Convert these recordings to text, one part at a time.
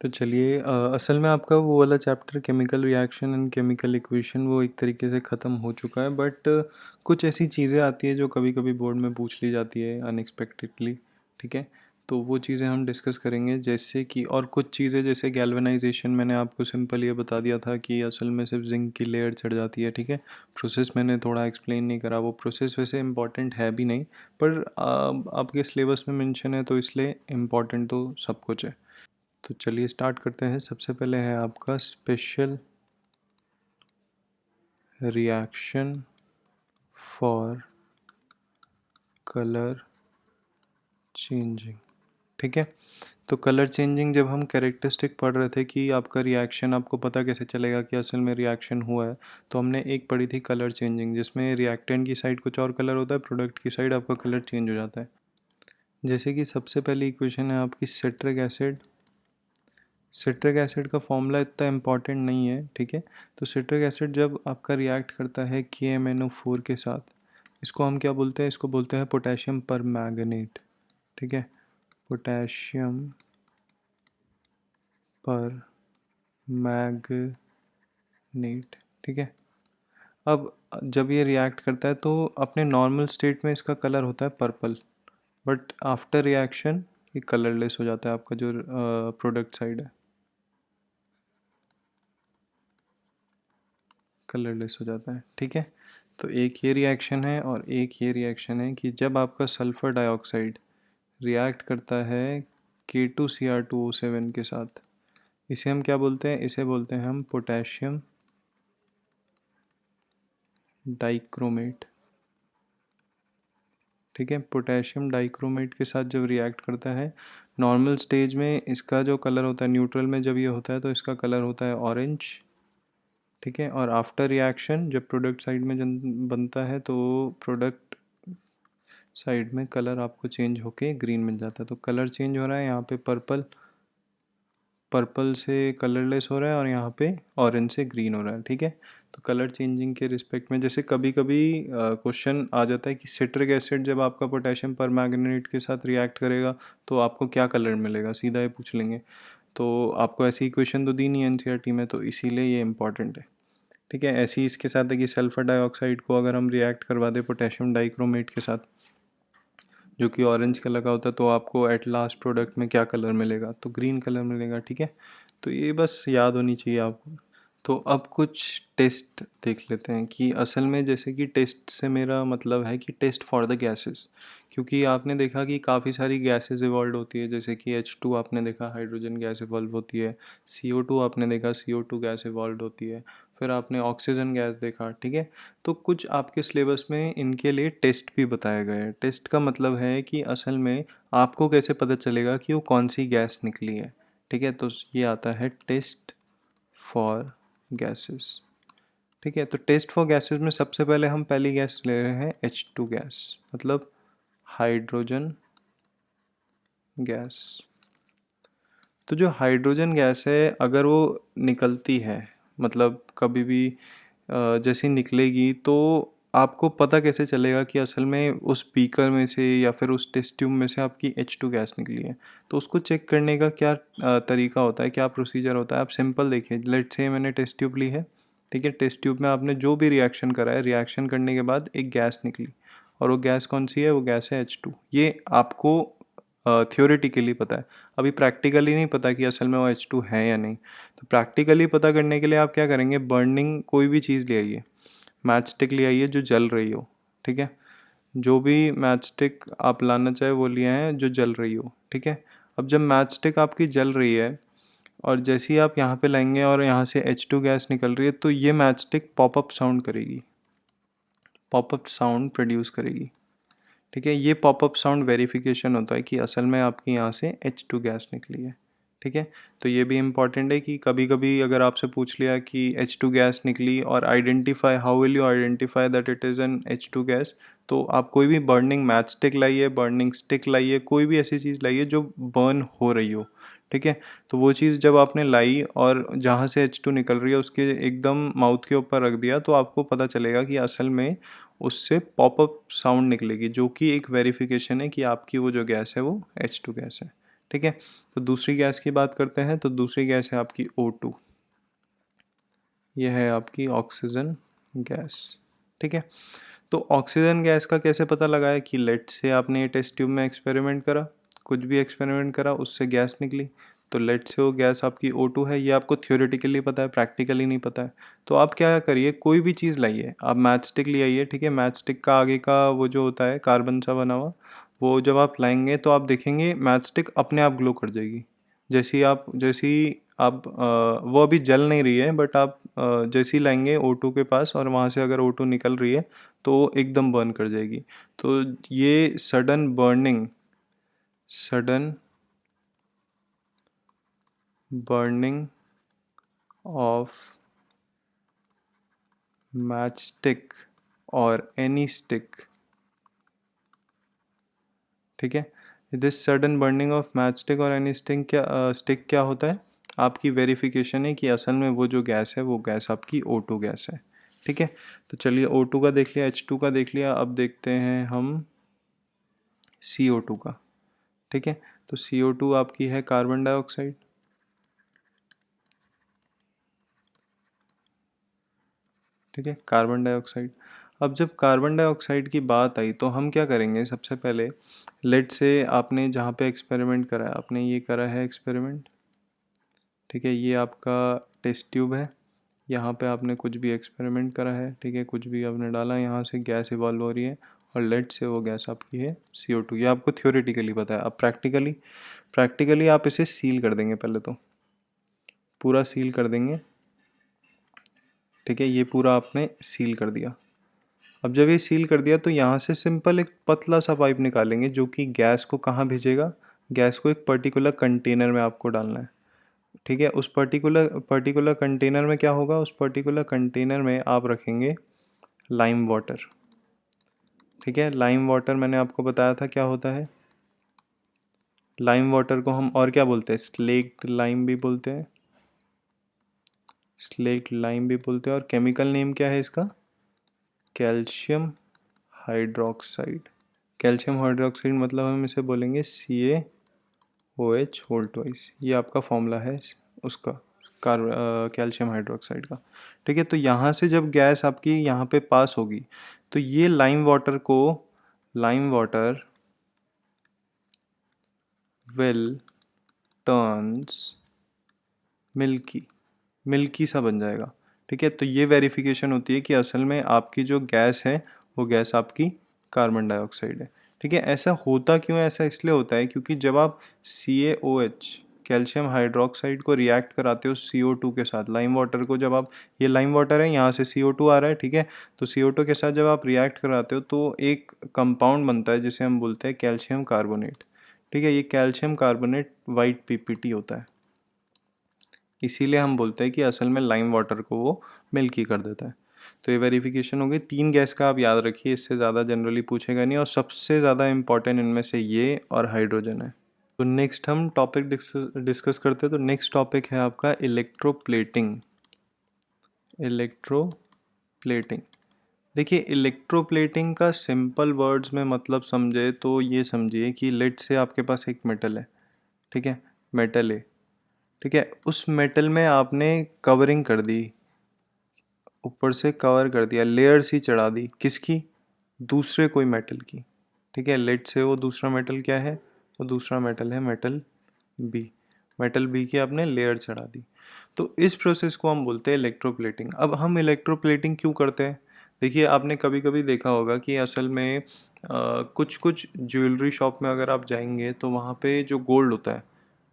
तो चलिए असल में आपका वो वाला chapter chemical reaction and chemical equation वो एक तरीके से ख़त्म हो चुका है, बट कुछ ऐसी चीज़ें आती है जो कभी कभी बोर्ड में पूछ ली जाती है अनएक्सपेक्टेडली। ठीक है, तो वो चीज़ें हम डिस्कस करेंगे, जैसे कि और कुछ चीज़ें जैसे गैल्वेनाइजेशन मैंने आपको सिंपल ये बता दिया था कि असल में सिर्फ जिंक की लेयर चढ़ जाती है। ठीक है, प्रोसेस मैंने थोड़ा एक्सप्लेन नहीं करा, वो प्रोसेस वैसे इंपॉर्टेंट है भी नहीं, पर आपके सिलेबस में मेंशन है तो इसलिए इम्पॉर्टेंट तो सब कुछ है। तो चलिए स्टार्ट करते हैं। सबसे पहले है आपका special reaction for colour changing. ठीक है, तो कलर चेंजिंग जब हम कैरेक्टरिस्टिक पढ़ रहे थे कि आपका रिएक्शन आपको पता कैसे चलेगा कि असल में रिएक्शन हुआ है, तो हमने एक पढ़ी थी कलर चेंजिंग, जिसमें रिएक्टेंट की साइड कुछ और कलर होता है, प्रोडक्ट की साइड आपका कलर चेंज हो जाता है। जैसे कि सबसे पहली इक्वेशन है आपकी सिट्रिक एसिड। सिट्रिक एसिड का फॉर्मूला इतना इम्पॉर्टेंट नहीं है। ठीक है, तो सिट्रिक एसिड जब आपका रिएक्ट करता है KMnO4 के साथ, इसको हम क्या बोलते हैं, इसको बोलते हैं पोटेशियम पर मैंगनेट। ठीक है, पोटेशियम पर मैंगनेट। ठीक है, अब जब ये रिएक्ट करता है तो अपने नॉर्मल स्टेट में इसका कलर होता है पर्पल, बट आफ्टर रिएक्शन ये कलरलेस हो जाता है, आपका जो प्रोडक्ट साइड है कलरलेस हो जाता है। ठीक है, तो एक ये रिएक्शन है और एक ये रिएक्शन है कि जब आपका सल्फ़र डाइऑक्साइड रिएक्ट करता है K2Cr2O7 के साथ, इसे हम क्या बोलते हैं, इसे बोलते हैं हम पोटेशियम डाइक्रोमेट। ठीक है, पोटेशियम डाइक्रोमेट के साथ जब रिएक्ट करता है, नॉर्मल स्टेज में इसका जो कलर होता है, न्यूट्रल में जब ये होता है तो इसका कलर होता है ऑरेंज। ठीक है, और आफ्टर रिएक्शन जब प्रोडक्ट साइड में बनता है तो प्रोडक्ट साइड में कलर आपको चेंज होके ग्रीन मिल जाता है। तो कलर चेंज हो रहा है, यहाँ पे पर्पल, पर्पल से कलरलेस हो रहा है और यहाँ पे ऑरेंज से ग्रीन हो रहा है। ठीक है, तो कलर चेंजिंग के रिस्पेक्ट में जैसे कभी कभी क्वेश्चन आ जाता है कि सिट्रिक एसिड जब आपका पोटेशियम परमैंगनेट के साथ रिएक्ट करेगा तो आपको क्या कलर मिलेगा, सीधा ये पूछ लेंगे। तो आपको ऐसी इक्वेशन तो दी नहीं है NCERT में, तो इसीलिए ये इंपॉर्टेंट है। ठीक है, ऐसे ही इसके साथ है कि सल्फर डाइऑक्साइड को अगर हम रिएक्ट करवा दें पोटेशियम डाइक्रोमेट के साथ जो कि ऑरेंज कलर का होता है, तो आपको एट लास्ट प्रोडक्ट में क्या कलर मिलेगा, तो ग्रीन कलर मिलेगा। ठीक है, तो ये बस याद होनी चाहिए आपको। तो अब कुछ टेस्ट देख लेते हैं कि असल में, जैसे कि टेस्ट से मेरा मतलब है कि टेस्ट फॉर द गैसेस, क्योंकि आपने देखा कि काफ़ी सारी गैसेस इवॉल्व होती है, जैसे कि H2 आपने देखा हाइड्रोजन गैस इवॉल्व होती है, CO2 आपने देखा CO2 गैस इवॉल्व होती है, फिर आपने ऑक्सीजन गैस देखा। ठीक है, तो कुछ आपके सिलेबस में इनके लिए टेस्ट भी बताया गया है। टेस्ट का मतलब है कि असल में आपको कैसे पता चलेगा कि वो कौन सी गैस निकली है। ठीक है, तो ये आता है टेस्ट फॉर गैसेस। ठीक है, तो टेस्ट फॉर गैसेस में सबसे पहले हम पहली गैस ले रहे हैं H2 गैस, मतलब हाइड्रोजन गैस। तो जो हाइड्रोजन गैस है अगर वो निकलती है, मतलब कभी भी जैसी निकलेगी, तो आपको पता कैसे चलेगा कि असल में उस बीकर में से या फिर उस टेस्ट ट्यूब में से आपकी H2 गैस निकली है। तो उसको चेक करने का क्या तरीका होता है, क्या प्रोसीजर होता है, आप सिंपल देखिए। लेट्स से मैंने टेस्ट ट्यूब ली है। ठीक है, टेस्ट ट्यूब में आपने जो भी रिएक्शन करा है, रिएक्शन करने के बाद एक गैस निकली, और वो गैस कौन सी है, वो गैस है H2। ये आपको थियोरेटिकली पता है, अभी प्रैक्टिकली नहीं पता कि असल में वो H2 है या नहीं। तो प्रैक्टिकली पता करने के लिए आप क्या करेंगे, बर्निंग कोई भी चीज़ ले आइए, मैच स्टिक ले आइए जो जल रही हो। ठीक है, जो भी मैच स्टिक आप लाना चाहे वो लिए हैं जो जल रही हो। ठीक है, अब जब मैच स्टिक आपकी जल रही है और जैसे ही आप यहाँ पे लाएंगे और यहाँ से H2 गैस निकल रही है, तो ये मैच स्टिक पॉपअप साउंड करेगी, पॉपअप साउंड प्रोड्यूस करेगी। ठीक है, ये पॉपअप साउंड वेरिफिकेशन होता है कि असल में आपकी यहाँ से H2 गैस निकली है। ठीक है, तो ये भी इम्पॉर्टेंट है कि कभी कभी अगर आपसे पूछ लिया कि H2 गैस निकली और identify, how will you identify that it is an H2 gas, तो आप कोई भी बर्निंग मैच स्टिक लाइए, बर्निंग स्टिक लाइए, कोई भी ऐसी चीज़ लाइए जो बर्न हो रही हो। ठीक है, तो वो चीज़ जब आपने लाई और जहाँ से H2 निकल रही है उसके एकदम माउथ के ऊपर रख दिया, तो आपको पता चलेगा कि असल में उससे पॉपअप साउंड निकलेगी, जो कि एक वेरिफिकेशन है कि आपकी वो जो गैस है वो H2 गैस है। ठीक है। तो दूसरी गैस की बात करते हैं, तो दूसरी गैस है आपकी O2, यह है आपकी ऑक्सीजन गैस। ठीक है। तो ऑक्सीजन गैस का कैसे पता लगाया कि लेट से आपने ये टेस्ट ट्यूब में एक्सपेरिमेंट करा, कुछ भी एक्सपेरिमेंट करा, उससे गैस निकली, तो लेट से वो गैस आपकी O2 है। ये आपको थ्योरेटिकली पता है, प्रैक्टिकली नहीं पता है। तो आप क्या करिए, कोई भी चीज़ लाइए, आप मैच स्टिक ले आइए। ठीक है, मैच स्टिक का आगे का वो जो होता है कार्बन सा बना हुआ, वो जब आप लाएंगे तो आप देखेंगे मैच स्टिक अपने आप ग्लो कर जाएगी। जैसी आप वो अभी जल नहीं रही है, बट आप जैसे ही लाएंगे O2 के पास और वहाँ से अगर O2 निकल रही है तो वो एकदम बर्न कर जाएगी। तो ये sudden burning of match stick और एनी स्टिक, ठीक है, this sudden burning of match stick और एनी स्टिक क्या होता है, आपकी वेरिफिकेशन है कि असल में वो जो गैस है वो गैस आपकी O2 गैस है। ठीक है। तो चलिए O2 का देख लिया, H2 का देख लिया, अब देखते हैं हम CO2 का। ठीक है। तो CO2 आपकी है कार्बन डाइऑक्साइड। ठीक है, कार्बन डाइऑक्साइड। अब जब कार्बन डाइऑक्साइड की बात आई तो हम क्या करेंगे, सबसे पहले लेट से आपने जहाँ पे एक्सपेरिमेंट करा है, आपने ये करा है एक्सपेरिमेंट। ठीक है, ये आपका टेस्ट ट्यूब है, यहाँ पे आपने कुछ भी एक्सपेरिमेंट करा है। ठीक है, कुछ भी आपने डाला, यहाँ से गैस इवॉल्व हो रही है और लेट से वो गैस आपकी है CO2। ये आपको थ्योरेटिकली पता है। अब प्रैक्टिकली आप इसे सील कर देंगे, पहले तो पूरा सील कर देंगे। ठीक है, ये पूरा आपने सील कर दिया। अब जब ये सील कर दिया तो यहाँ से सिंपल एक पतला सा पाइप निकालेंगे जो कि गैस को कहाँ भेजेगा, गैस को एक पर्टिकुलर कंटेनर में आपको डालना है। ठीक है, उस पर्टिकुलर कंटेनर में क्या होगा, उस पर्टिकुलर कंटेनर में आप रखेंगे लाइम वाटर। ठीक है, लाइम वाटर मैंने आपको बताया था क्या होता है। लाइम वाटर को हम और क्या बोलते हैं, स्लेक्ट लाइम भी बोलते हैं, स्लेक्ट लाइम भी बोलते हैं। और केमिकल नेम क्या है इसका, कैल्शियम हाइड्रोक्साइड। कैल्शियम हाइड्रोक्साइड मतलब हम इसे बोलेंगे CaOH होल ट्वाइस। ये आपका फॉर्मूला है उसका, कैल्शियम हाइड्रोक्साइड का। ठीक है, तो यहाँ से जब गैस आपकी यहाँ पे पास होगी तो ये lime water will turns milky, milky सा बन जाएगा। ठीक है, तो ये वेरिफिकेशन होती है कि असल में आपकी जो गैस है वो गैस आपकी कार्बन डाइऑक्साइड है। ठीक है, ऐसा होता क्यों है, ऐसा इसलिए होता है क्योंकि जब आप CaOH कैल्शियम हाइड्रोक्साइड को रिएक्ट कराते हो CO2 के साथ, लाइम वाटर को जब आप, ये लाइम वाटर है, यहाँ से CO2 आ रहा है। ठीक है, तो CO2 के साथ जब आप रिएक्ट कराते हो तो एक कंपाउंड बनता है जिसे हम बोलते हैं कैल्शियम कार्बोनेट। ठीक है, ये कैल्शियम कार्बोनेट वाइट PPT होता है, इसीलिए हम बोलते हैं कि असल में लाइम वाटर को वो मिल्की कर देता है। तो ये वेरिफिकेशन हो गई। 3 गैस का आप याद रखिए, इससे ज़्यादा जनरली पूछेगा नहीं, और सबसे ज़्यादा इंपॉर्टेंट इनमें से ये और हाइड्रोजन है। तो नेक्स्ट हम टॉपिक डिस्कस करते हैं। तो नेक्स्ट टॉपिक है आपका इलेक्ट्रोप्लेटिंग। इलेक्ट्रोप्लेटिंग, देखिए इलेक्ट्रोप्लेटिंग का सिंपल वर्ड्स में मतलब समझे तो ये समझिए कि लेट से आपके पास एक मेटल है। ठीक है, मेटल है। ठीक है, उस मेटल में आपने कवरिंग कर दी, ऊपर से कवर कर दिया, लेयर सी चढ़ा दी, किसकी, दूसरे कोई मेटल की। ठीक है, लेट से वो दूसरा मेटल क्या है, वो दूसरा मेटल है मेटल बी। मेटल बी की आपने लेयर चढ़ा दी। तो इस प्रोसेस को हम बोलते हैं इलेक्ट्रोप्लेटिंग। अब हम इलेक्ट्रोप्लेटिंग क्यों करते हैं, देखिए आपने कभी कभी देखा होगा कि असल में कुछ कुछ ज्वेलरी शॉप में अगर आप जाएंगे तो वहाँ पे जो गोल्ड होता है,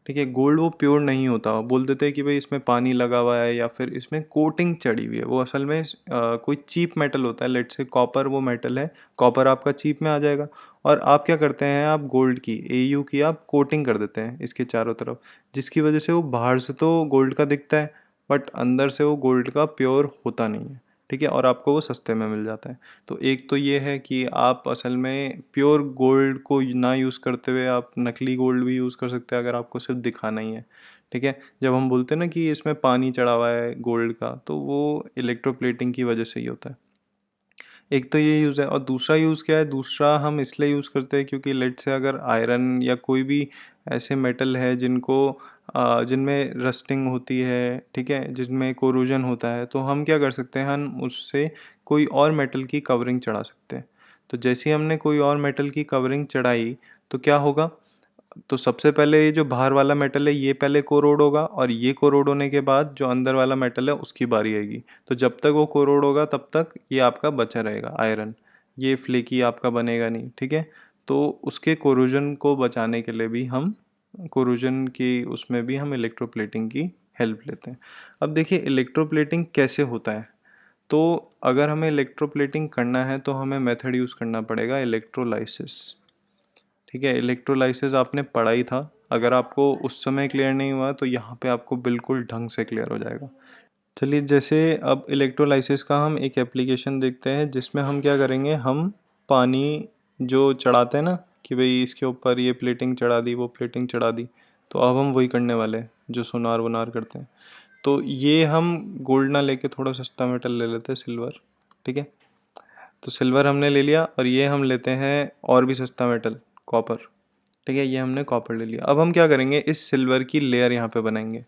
ठीक है, गोल्ड वो प्योर नहीं होता, बोल देते हैं कि भाई इसमें पानी लगा हुआ है या फिर इसमें कोटिंग चढ़ी हुई है। वो असल में कोई चीप मेटल होता है, लेट से कॉपर वो मेटल है, कॉपर आपका चीप में आ जाएगा। और आप क्या करते हैं, आप गोल्ड की AU की आप कोटिंग कर देते हैं इसके चारों तरफ, जिसकी वजह से वो बाहर से तो गोल्ड का दिखता है बट अंदर से वो गोल्ड का प्योर होता नहीं है। ठीक है, और आपको वो सस्ते में मिल जाता है। तो एक तो ये है कि आप असल में प्योर गोल्ड को ना यूज़ करते हुए आप नकली गोल्ड भी यूज़ कर सकते हैं अगर आपको सिर्फ दिखाना ही है। ठीक है, जब हम बोलते हैं ना कि इसमें पानी चढ़ा हुआ है गोल्ड का, तो वो इलेक्ट्रोप्लेटिंग की वजह से ही होता है। एक तो ये यूज़ है, और दूसरा यूज़ क्या है, दूसरा हम इसलिए यूज़ करते हैं क्योंकि लेट से अगर आयरन या कोई भी ऐसे मेटल है जिनको जिनमें रस्टिंग होती है, ठीक है, जिनमें कोरोजन होता है, तो हम क्या कर सकते हैं, हम उससे कोई और मेटल की कवरिंग चढ़ा सकते हैं। तो जैसे ही हमने कोई और मेटल की कवरिंग चढ़ाई तो क्या होगा, तो सबसे पहले ये जो बाहर वाला मेटल है ये पहले कोरोड होगा, और ये कोरोड होने के बाद जो अंदर वाला मेटल है उसकी बारी आएगी। तो जब तक वो कोरोड होगा तब तक ये आपका बचा रहेगा आयरन, ये फ्लेकी आपका बनेगा नहीं, ठीक है। तो उसके कोरोजन को बचाने के लिए भी हम, कोरोजन की उसमें भी हम इलेक्ट्रोप्लेटिंग की हेल्प लेते हैं। अब देखिए इलेक्ट्रोप्लेटिंग कैसे होता है। तो अगर हमें इलेक्ट्रोप्लेटिंग करना है तो हमें मेथड यूज़ करना पड़ेगा इलेक्ट्रोलाइसिस, ठीक है। इलेक्ट्रोलाइसिस आपने पढ़ा ही था, अगर आपको उस समय क्लियर नहीं हुआ तो यहाँ पे आपको बिल्कुल ढंग से क्लियर हो जाएगा। चलिए, जैसे अब इलेक्ट्रोलाइसिस का हम एक एप्लीकेशन देखते हैं जिसमें हम क्या करेंगे, हम पानी जो चढ़ाते हैं ना कि भाई इसके ऊपर ये प्लेटिंग चढ़ा दी, वो प्लेटिंग चढ़ा दी, तो अब हम वही करने वाले हैं जो सोनार वनार करते हैं। तो ये हम गोल्ड ना लेके थोड़ा सस्ता मेटल ले लेते हैं, सिल्वर, ठीक है। तो सिल्वर हमने ले लिया, और ये हम लेते हैं और भी सस्ता मेटल, कॉपर, ठीक है। ये हमने कॉपर ले लिया। अब हम क्या करेंगे, इस सिल्वर की लेयर यहाँ पे बनाएंगे,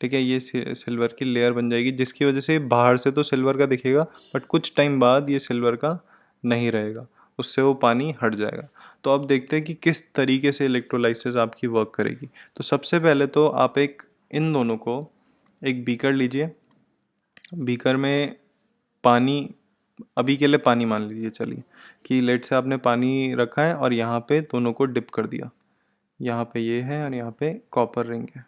ठीक है। ये सिल्वर की लेयर बन जाएगी जिसकी वजह से बाहर से तो सिल्वर का दिखेगा, बट कुछ टाइम बाद ये सिल्वर का नहीं रहेगा, उससे वो पानी हट जाएगा। तो अब देखते हैं कि किस तरीके से इलेक्ट्रोलाइसिस आपकी वर्क करेगी। तो सबसे पहले तो आप एक, इन दोनों को एक बीकर लीजिए, बीकर में पानी, अभी के लिए पानी मान लीजिए, चलिए कि लेट से आपने पानी रखा है और यहाँ पे दोनों को डिप कर दिया, यहाँ पे ये है और यहाँ पे कॉपर रिंग है,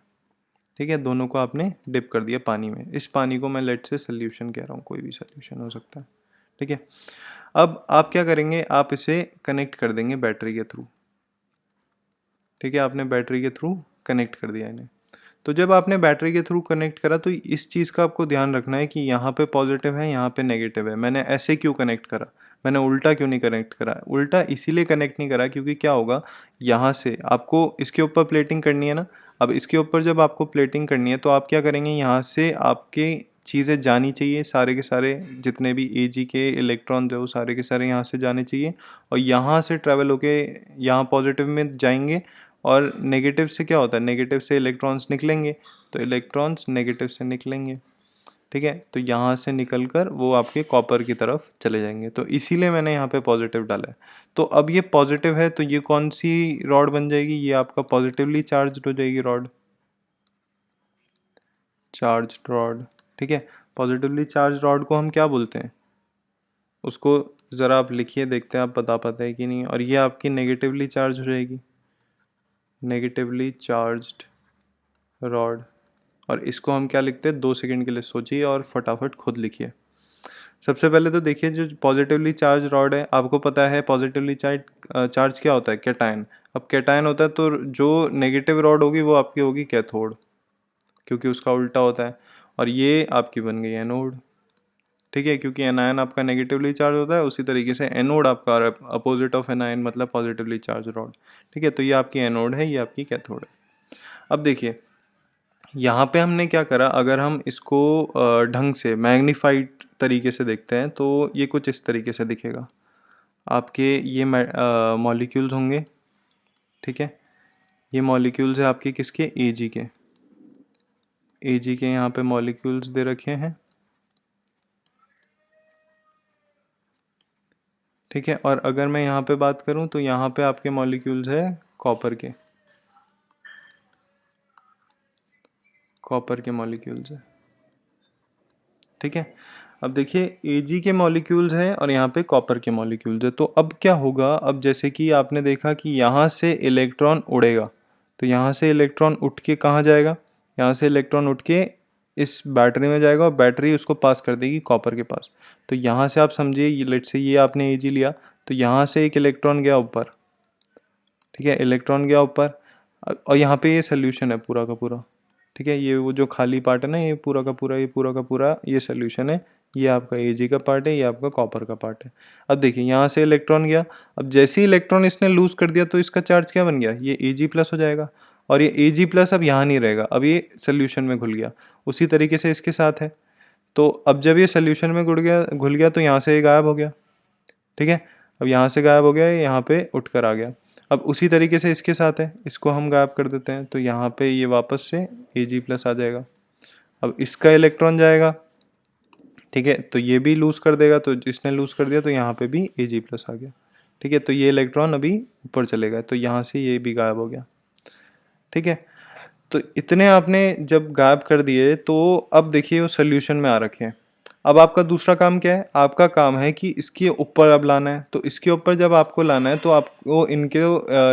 ठीक है। दोनों को आपने डिप कर दिया पानी में। इस पानी को मैं लेट से सोल्यूशन कह रहा हूँ, कोई भी सोल्यूशन हो सकता है, ठीक है। अब आप क्या करेंगे, आप इसे कनेक्ट कर देंगे बैटरी के थ्रू, ठीक है। आपने बैटरी के थ्रू कनेक्ट कर दिया इन्हें। तो जब आपने बैटरी के थ्रू कनेक्ट करा तो इस चीज़ का आपको ध्यान रखना है कि यहाँ पे पॉजिटिव है, यहाँ पे नेगेटिव है। मैंने ऐसे क्यों कनेक्ट करा, मैंने उल्टा क्यों नहीं कनेक्ट करा, उल्टा इसीलिए कनेक्ट नहीं करा क्योंकि क्या होगा, यहाँ से आपको इसके ऊपर प्लेटिंग करनी है ना। अब इसके ऊपर जब आपको प्लेटिंग करनी है तो आप क्या करेंगे, यहाँ से आपके चीज़ें जानी चाहिए, सारे के सारे जितने भी Ag के इलेक्ट्रॉन जो सारे के सारे यहाँ से जाने चाहिए, और यहाँ से ट्रैवल होके यहाँ पॉजिटिव में जाएंगे। और नेगेटिव से क्या होता है, नेगेटिव से इलेक्ट्रॉन्स निकलेंगे, तो इलेक्ट्रॉन्स नेगेटिव से निकलेंगे, ठीक है। तो यहाँ से निकलकर वो आपके कॉपर की तरफ चले जाएंगे, तो इसीलिए मैंने यहाँ पे पॉजिटिव डाला है। तो अब ये पॉजिटिव है तो ये कौन सी रॉड बन जाएगी, ये आपका पॉजिटिवली चार्ज हो जाएगी रॉड, चार्ज रॉड, ठीक है। पॉजिटिवली चार्ज रॉड को हम क्या बोलते हैं, उसको ज़रा आप लिखिए, देखते हैं आप बता पाते हैं कि नहीं। और ये आपकी नेगेटिवली चार्ज हो जाएगी, नेगेटिवली चार्ज्ड रॉड। और इसको हम क्या लिखते हैं, 2 सेकंड के लिए सोचिए और फटाफट खुद लिखिए। सबसे पहले तो देखिए, जो पॉजिटिवली चार्ज रॉड है, आपको पता है पॉजिटिवली चार्ज चार्ज क्या होता है, कैटायन। अब कैटायन होता है तो जो नेगेटिव रॉड होगी वो आपकी होगी कैथोड, क्योंकि उसका उल्टा होता है। और ये आपकी बन गई एनोड, ठीक है, क्योंकि एनायन आपका नेगेटिवली चार्ज होता है, उसी तरीके से एनोड आपका अपोजिट ऑफ एनायन मतलब पॉजिटिवली चार्ज रॉड, ठीक है। तो ये आपकी एनोड है, ये आपकी कैथोड है। अब देखिए यहाँ पे हमने क्या करा, अगर हम इसको ढंग से मैग्नीफाइड तरीके से देखते हैं तो ये कुछ इस तरीके से दिखेगा। आपके ये मॉलिक्यूल्स होंगे, ठीक है। ये मॉलिक्यूल्स है आपके किसके, Ag के, Ag के यहाँ पे मॉलिक्यूल्स दे रखे हैं, ठीक है। और अगर मैं यहाँ पे बात करूँ तो यहाँ पे आपके मॉलिक्यूल्स है कॉपर के, कॉपर के मॉलिक्यूल्स है, ठीक है। अब देखिए Ag के मॉलिक्यूल्स हैं और यहाँ पे कॉपर के मॉलिक्यूल्स है। तो अब क्या होगा, अब जैसे कि आपने देखा कि यहाँ से इलेक्ट्रॉन उड़ेगा, तो यहाँ से इलेक्ट्रॉन उठ के कहाँ जाएगा, यहाँ से इलेक्ट्रॉन उठ के इस बैटरी में जाएगा और बैटरी उसको पास कर देगी कॉपर के पास। तो यहाँ से आप समझिए, ये लेट से ये आपने Ag लिया, तो यहाँ से एक इलेक्ट्रॉन गया ऊपर, ठीक है, इलेक्ट्रॉन गया ऊपर। और यहाँ पे ये सोल्यूशन है पूरा का पूरा, ठीक है। ये वो जो खाली पार्ट है ना, ये पूरा का पूरा, ये पूरा का पूरा ये सोल्यूशन है। ये आपका Ag का पार्ट है, ये आपका कॉपर का पार्ट है। अब देखिए यहाँ से इलेक्ट्रॉन गया, अब जैसे ही इलेक्ट्रॉन इसने लूज कर दिया तो इसका चार्ज क्या बन गया, ये Ag प्लस हो जाएगा। और ये Ag प्लस अब यहाँ नहीं रहेगा, अब ये सोल्यूशन में घुल गया। उसी तरीके से इसके साथ है। तो अब जब ये सोल्यूशन में घुल गया तो यहाँ से ये गायब हो गया, ठीक है। अब यहाँ से गायब हो गया, यहाँ पे उठ कर आ गया। अब उसी तरीके से इसके साथ है, इसको हम गायब कर देते हैं, तो यहाँ पे ये वापस से Ag+ आ जाएगा। अब इसका इलेक्ट्रॉन जाएगा, ठीक है, तो ये भी लूज़ कर देगा, तो इसने लूज़ कर दिया तो यहाँ पे भी Ag+ आ गया। ठीक है, तो ये इलेक्ट्रॉन अभी ऊपर चले गए, तो यहाँ से ये भी गायब हो गया। ठीक है, तो इतने आपने जब गायब कर दिए तो अब देखिए वो सोल्यूशन में आ रखे हैं। अब आपका दूसरा काम क्या है, आपका काम है कि इसके ऊपर अब लाना है। तो इसके ऊपर जब आपको लाना है तो आपको इनके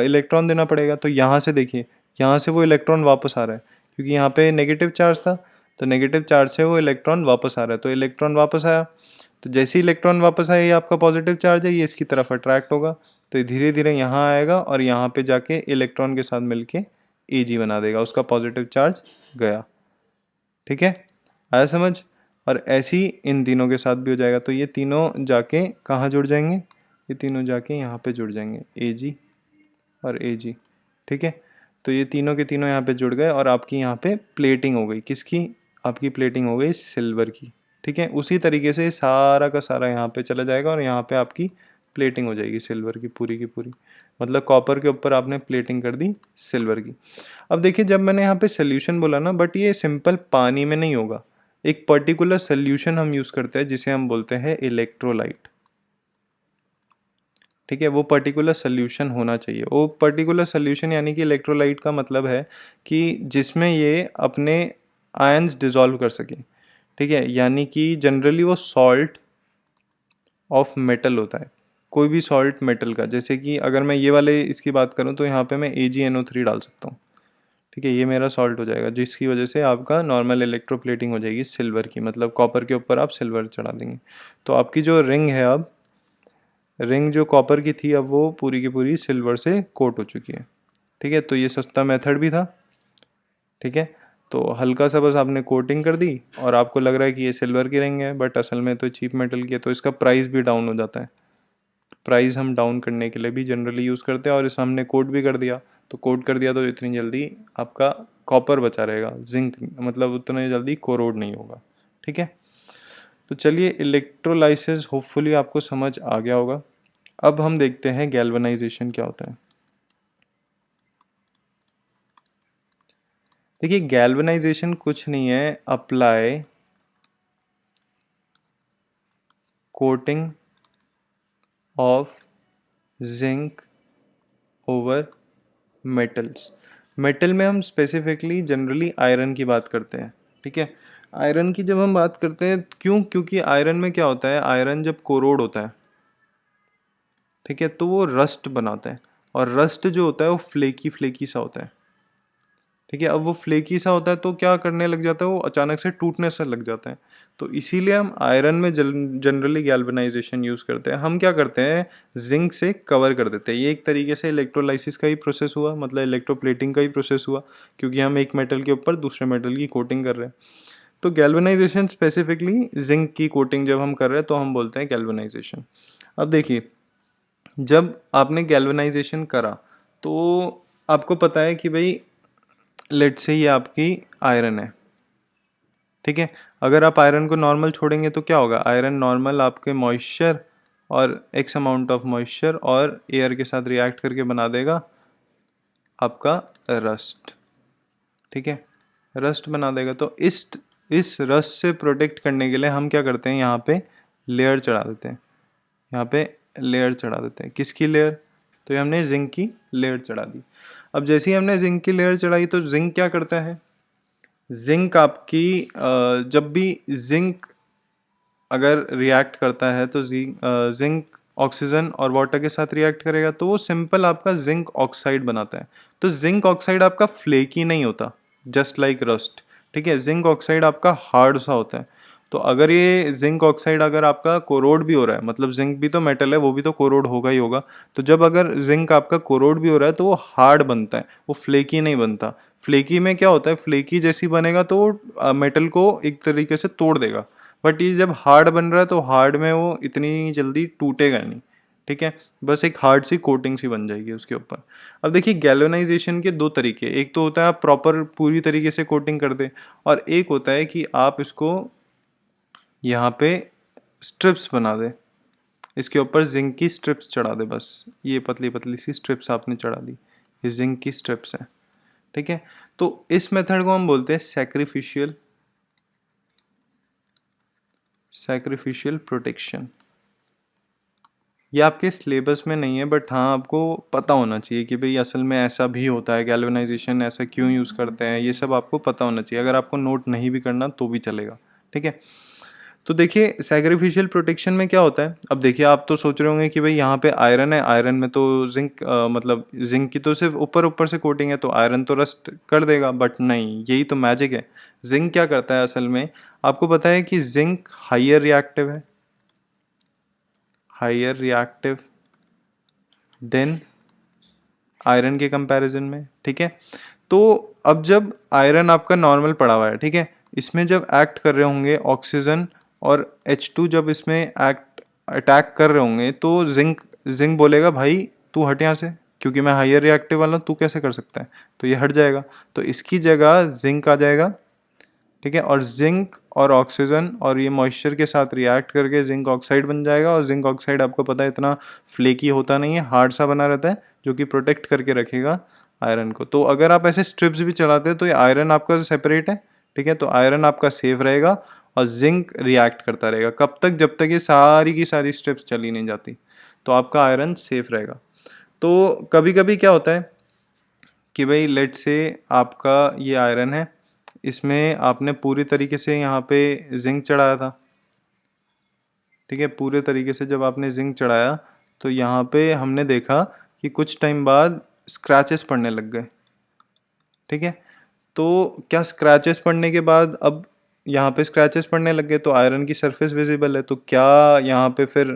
इलेक्ट्रॉन देना पड़ेगा। तो यहाँ से देखिए, यहाँ से वो इलेक्ट्रॉन वापस आ रहा है, क्योंकि यहाँ पे नेगेटिव चार्ज था, तो नेगेटिव चार्ज से वो इलेक्ट्रॉन वापस आ रहा है। तो इलेक्ट्रॉन वापस आया, तो जैसे ही इलेक्ट्रॉन वापस आया, ये आपका पॉजिटिव चार्ज है, ये इसकी तरफ अट्रैक्ट होगा, तो ये धीरे धीरे यहाँ आएगा और यहाँ पे जाके इलेक्ट्रॉन के साथ मिलके Ag बना देगा, उसका पॉजिटिव चार्ज गया। ठीक है, आया समझ। और ऐसे ही इन तीनों के साथ भी हो जाएगा, तो ये तीनों जाके कहाँ जुड़ जाएंगे, ये तीनों जाके यहाँ पे जुड़ जाएंगे, Ag और Ag। ठीक है, तो ये तीनों के तीनों यहाँ पे जुड़ गए और आपकी यहाँ पे प्लेटिंग हो गई, किसकी, आपकी प्लेटिंग हो गई सिल्वर की। ठीक है, उसी तरीके से सारा का सारा यहाँ पे चला जाएगा और यहाँ पे आपकी प्लेटिंग हो जाएगी सिल्वर की पूरी। मतलब कॉपर के ऊपर आपने प्लेटिंग कर दी सिल्वर की। अब देखिए, जब मैंने यहाँ पे सोल्यूशन बोला ना, बट ये सिंपल पानी में नहीं होगा, एक पर्टिकुलर सोल्यूशन हम यूज़ करते हैं जिसे हम बोलते हैं इलेक्ट्रोलाइट। ठीक है, वो पर्टिकुलर सोल्यूशन होना चाहिए। वो पर्टिकुलर सोल्यूशन यानी कि इलेक्ट्रोलाइट का मतलब है कि जिसमें ये अपने आयंस डिसॉल्व कर सके। ठीक है, यानी कि जनरली वो सॉल्ट ऑफ मेटल होता है, कोई भी सॉल्ट मेटल का। जैसे कि अगर मैं ये वाले इसकी बात करूँ तो यहाँ पे मैं AgNO3 डाल सकता हूँ। ठीक है, ये मेरा सॉल्ट हो जाएगा, जिसकी वजह से आपका नॉर्मल इलेक्ट्रोप्लेटिंग हो जाएगी सिल्वर की, मतलब कॉपर के ऊपर आप सिल्वर चढ़ा देंगे। तो आपकी जो रिंग है, अब रिंग जो कॉपर की थी, अब वो पूरी की पूरी सिल्वर से कोट हो चुकी है। ठीक है, तो ये सस्ता मेथड भी था। ठीक है, तो हल्का सा बस आपने कोटिंग कर दी और आपको लग रहा है कि ये सिल्वर की रिंग है, बट असल में तो चीप मेटल की है, तो इसका प्राइस भी डाउन हो जाता है। प्राइस हम डाउन करने के लिए भी जनरली यूज़ करते हैं, और इस हमने कोट भी कर दिया, तो कोट कर दिया तो इतनी जल्दी आपका कॉपर बचा रहेगा, जिंक मतलब उतना जल्दी कोरोड नहीं होगा। ठीक है, तो चलिए, इलेक्ट्रोलाइसिस होपफुली आपको समझ आ गया होगा। अब हम देखते हैं गैल्वेनाइजेशन क्या होता है। देखिए, गैल्वेनाइजेशन कुछ नहीं है, apply coating of zinc over metals. Metal में हम स्पेसिफिकली जनरली आयरन की बात करते हैं। ठीक है, आयरन की जब हम बात करते हैं, क्योंकि आयरन में क्या होता है, आयरन जब कोरोड होता है, ठीक है, तो वो रस्ट बनाता है, और रस्ट जो होता है वो फ्लेकी फ्लेकी सा होता है। ठीक है, अब वो फ्लेकी सा होता है तो क्या करने लग जाता है, वो अचानक से टूटने से लग जाता है। तो इसीलिए हम आयरन में जनरली गैल्वेनाइजेशन यूज़ करते हैं। हम क्या करते हैं, जिंक से कवर कर देते हैं। ये एक तरीके से इलेक्ट्रोलाइसिस का ही प्रोसेस हुआ, मतलब इलेक्ट्रोप्लेटिंग का ही प्रोसेस हुआ, क्योंकि हम एक मेटल के ऊपर दूसरे मेटल की कोटिंग कर रहे हैं। तो गैल्वेनाइजेशन स्पेसिफिकली जिंक की कोटिंग जब हम कर रहे हैं तो हम बोलते हैं गैल्वेनाइजेशन। अब देखिए, जब आपने गैल्वेनाइजेशन करा तो आपको पता है कि भाई, लेट से ये आपकी आयरन है। ठीक है, अगर आप आयरन को नॉर्मल छोड़ेंगे तो क्या होगा, आयरन नॉर्मल आपके मॉइस्चर और एक्स अमाउंट ऑफ मॉइस्चर और एयर के साथ रिएक्ट करके बना देगा आपका रस्ट। ठीक है, रस्ट बना देगा। तो इस रस्ट से प्रोटेक्ट करने के लिए हम क्या करते हैं, यहाँ पे लेयर चढ़ा देते हैं, यहाँ पे लेयर चढ़ा देते हैं। किसकी लेयर, तो ये हमने जिंक की लेयर चढ़ा दी। अब जैसे ही हमने जिंक की लेयर चढ़ाई तो जिंक क्या करता है, जिंक आपकी जब भी जिंक अगर रिएक्ट करता है तो जिंक ऑक्सीजन और वाटर के साथ रिएक्ट करेगा, तो वो सिंपल आपका जिंक ऑक्साइड बनाता है। तो जिंक ऑक्साइड आपका फ्लेकी नहीं होता, जस्ट लाइक रस्ट। ठीक है, जिंक ऑक्साइड आपका हार्ड सा होता है। तो अगर ये जिंक ऑक्साइड अगर आपका कोरोड भी हो रहा है, मतलब जिंक भी तो मेटल है, वो भी तो कोरोड होगा ही होगा। तो जब अगर जिंक आपका कोरोड भी हो रहा है तो वो हार्ड बनता है, वो फ्लेकी नहीं बनता। फ्लेकी में क्या होता है, फ्लेकी जैसी बनेगा तो मेटल को एक तरीके से तोड़ देगा, बट ये जब हार्ड बन रहा है तो हार्ड में वो इतनी जल्दी टूटेगा नहीं। ठीक है, बस एक हार्ड सी कोटिंग सी बन जाएगी उसके ऊपर। अब देखिए, गैल्वेनाइजेशन के दो तरीके, एक तो होता है आप प्रॉपर पूरी तरीके से कोटिंग कर दें, और एक होता है कि आप इसको यहाँ पे स्ट्रिप्स बना दें। इसके ऊपर जिंक की स्ट्रिप्स चढ़ा दे बस, ये पतली पतली सी स्ट्रिप्स आपने चढ़ा दी, ये जिंक की स्ट्रिप्स हैं, ठीक है। तो इस मेथड को हम बोलते हैं सैक्रिफिशियल प्रोटेक्शन। ये आपके सिलेबस में नहीं है, बट हाँ आपको पता होना चाहिए कि भाई असल में ऐसा भी होता है, गैल्वेनाइजेशन ऐसा क्यों यूज़ करते हैं, ये सब आपको पता होना चाहिए। अगर आपको नोट नहीं भी करना तो भी चलेगा, ठीक है। तो देखिए सैक्रिफिशियल प्रोटेक्शन में क्या होता है, अब देखिए आप तो सोच रहे होंगे कि भाई यहाँ पे आयरन है, आयरन में तो जिंक मतलब जिंक की तो सिर्फ ऊपर ऊपर से कोटिंग है, तो आयरन तो रस्ट कर देगा, बट नहीं, यही तो मैजिक है। जिंक क्या करता है असल में, आपको पता है कि जिंक हाइयर रिएक्टिव है, हाइयर रिएक्टिव देन आयरन के कंपैरिजन में, ठीक है। तो अब जब आयरन आपका नॉर्मल पड़ा हुआ है, ठीक है, इसमें जब एक्ट कर रहे होंगे ऑक्सीजन और H2 जब इसमें एक्ट अटैक कर रहे होंगे, तो जिंक जिंक बोलेगा भाई तू हट यहाँ से, क्योंकि मैं हाइयर रिएक्टिव वाला हूँ, तू कैसे कर सकता है, तो ये हट जाएगा, तो इसकी जगह जिंक आ जाएगा, ठीक है। और जिंक और ऑक्सीजन और ये मॉइस्चर के साथ रिएक्ट करके जिंक ऑक्साइड बन जाएगा, और जिंक ऑक्साइड आपको पता है इतना फ्लेकी होता नहीं है, हार्ड सा बना रहता है, जो कि प्रोटेक्ट करके रखेगा आयरन को। तो अगर आप ऐसे स्ट्रिप्स भी चलाते हैं तो ये आयरन आपका सेपरेट है, ठीक है, तो आयरन आपका सेफ रहेगा और जिंक रिएक्ट करता रहेगा, कब तक, जब तक ये सारी की सारी स्ट्रिप्स चली नहीं जाती, तो आपका आयरन सेफ रहेगा। तो कभी कभी क्या होता है कि भाई लेट से आपका ये आयरन है, इसमें आपने पूरी तरीके से यहाँ पे जिंक चढ़ाया था, ठीक है, पूरे तरीके से जब आपने जिंक चढ़ाया तो यहाँ पे हमने देखा कि कुछ टाइम बाद स्क्रैचेस पड़ने लग गए, ठीक है। तो क्या स्क्रैचेस पड़ने के बाद अब यहाँ पे स्क्रैचेस पड़ने लग गए तो आयरन की सरफेस विजिबल है, तो क्या यहाँ पे फिर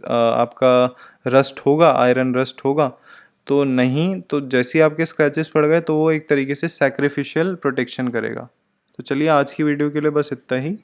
आपका रस्ट होगा, आयरन रस्ट होगा, तो नहीं। तो जैसे ही आपके स्क्रैचेस पड़ गए तो वो एक तरीके से सैक्रिफिशियल प्रोटेक्शन करेगा। तो चलिए आज की वीडियो के लिए बस इतना ही।